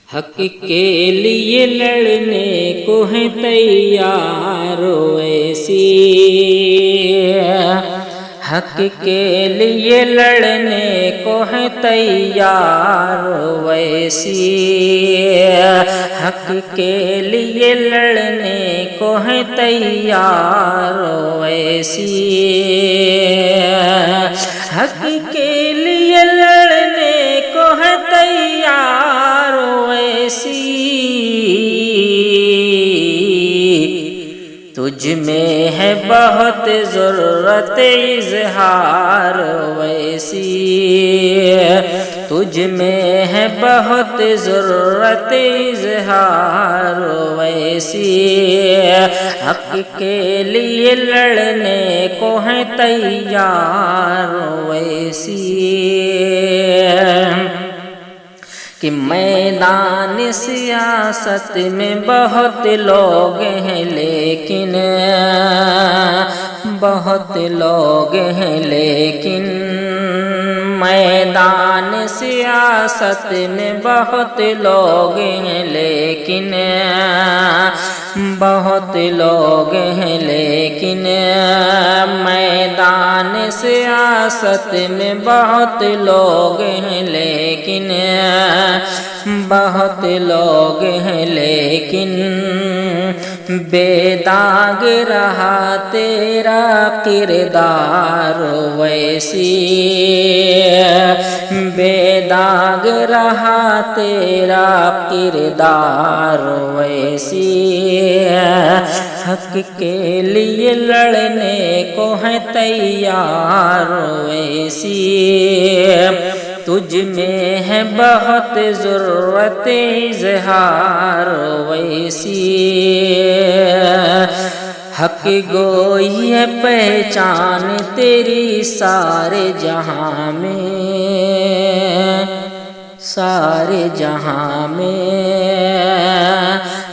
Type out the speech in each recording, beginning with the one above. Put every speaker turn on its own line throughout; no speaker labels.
حق کے لیے لڑنے کو ہے تیار ویسی، حق کے لیے لڑنے کو ہے تیار ویسی، حق کے لیے لڑنے کو ہے تیار ویسی، حق کے لیے لڑنے کو ہے تیار ویسی، تجھ میں ہے بہت ضرورت اظہار ویسی، تجھ میں ہے بہت ضرورت اظہار ویسی، حق کے لیے لڑنے کو ہے تیار ویسی، کہ میدان سیاست میں بہت لوگ ہیں لیکن، بہت لوگ ہیں لیکن، میدان سیاست میں بہت لوگ ہیں لیکن، بہت لوگ ہیں لیکن، میدان سیاست میں بہت لوگ ہیں لیکن، بہت لوگ ہیں لیکن، بے داغ رہا تیرا کردار ویسی، بے داغ رہا تیرا کردار ویسی، حق کے لیے لڑنے کو ہے تیار ویسی، تجھ میں ہے بہت ضرورت اظہار ویسی، حق گوئی ہے پہچان تیری سارے جہاں میں، سارے جہاں میں،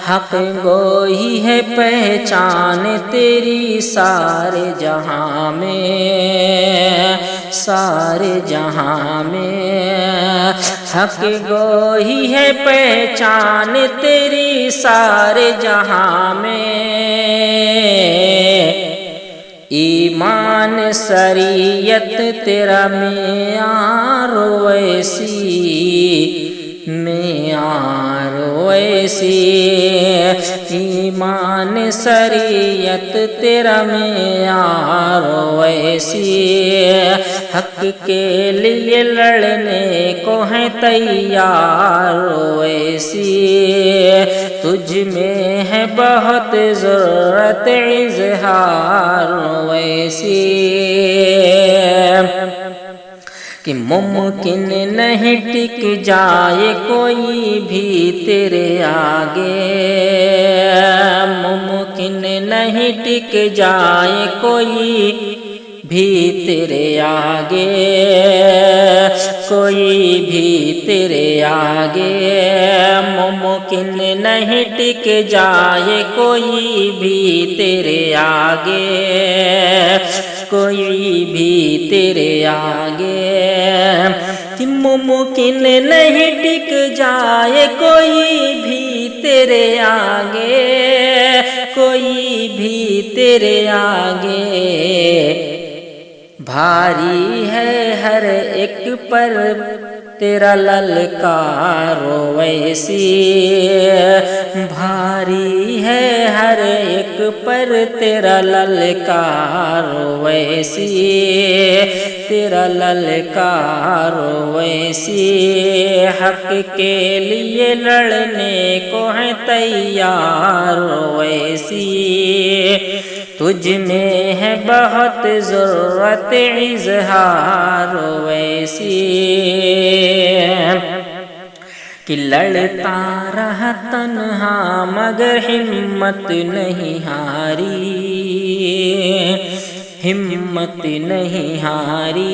حق گوئی ہے پہچان تیری سارے جہاں میں، سارے جہاں میں، حق گوئی ہے پہچان تیری سارے جہاں میں، ایمان شریعت تیرا معیار ویسی، معیار ویسی، ایمان شریعت تیرا معیار ویسی، حق کے لیے لڑنے کو ہے تیار ویسی، تجھ میں ہے بہت ضرورت اظہار ویسی، کہ ممکن نہیں ٹک جائے کوئی بھی تیرے آگے، ممکن نہیں ٹک جائے کوئی بھی تیرے آگے، کوئی بھی تیرے آگے، ممکن نہیں ٹک جائے کوئی بھی تیرے آگے، کوئی بھی تیرے آگے، کہ ممکن نہیں ٹک جائے کوئی بھی تیرے آگے، کوئی بھی تیرے آگے، بھاری ہے ہر ایک پر تیرا للکار ویسی، بھاری ہے ہر ایک پر تیرا للکار ویسی، تیرا للکار ویسی، حق کے لیے لڑنے کو ہے تیار ویسی، تجھ میں ہے بہت ضرورت اظہار ویسی، کہ لڑتا رہا تنہا مگر ہمت نہیں ہاری، ہمت نہیں ہاری،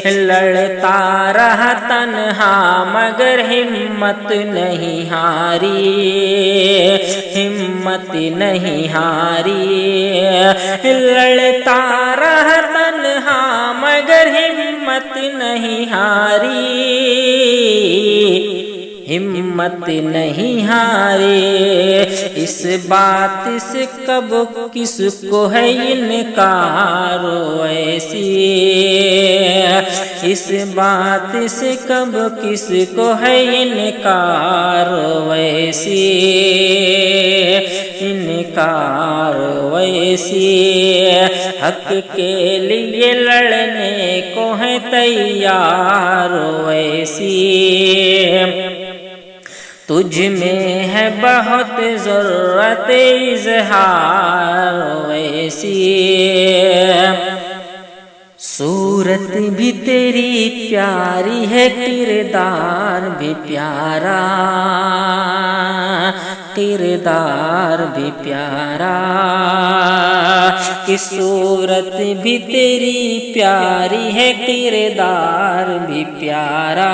لڑتا رہا تنہا مگر ہمت نہیں ہاری، ہمت نہیں ہاری، لڑتا رہا تنہا مگر ہمت نہیں ہاری، ہمت نہیں ہارے، اس بات سے کب کس کو ہے انکار ویسی، اس بات سے کب کس کو ہے انکار ویسی، انکار ویسی، حق کے لیے لڑنے کو ہے تیار ویسی، تجھ میں ہے بہت ضرورت اظہار ویسی، صورت بھی تیری پیاری ہے، کردار بھی پیارا، کردار بھی پیارا، کہ صورت بھی تیری پیاری ہے، کردار بھی پیارا،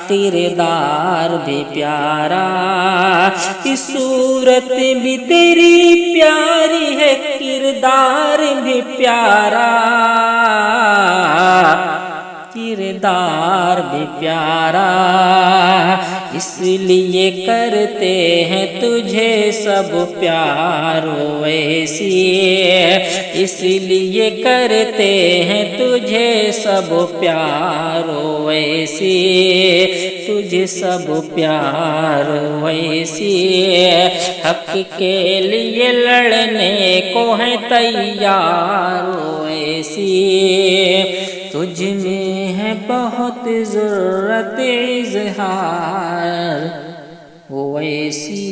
کردار بھی پیارا، کہ صورت بھی تیری پیاری ہے، کردار بھی پیارا، کردار بھی پیارا، اس لیے کرتے ہیں تجھے سب پیار ویسی، اس لیے کرتے ہیں تجھے سب پیار ویسی، تجھے سب پیار ویسی، حق کے لیے لڑنے کو ہے تیار ویسی، تجھ میں ہے بہت ضرورت اظہار ویسی۔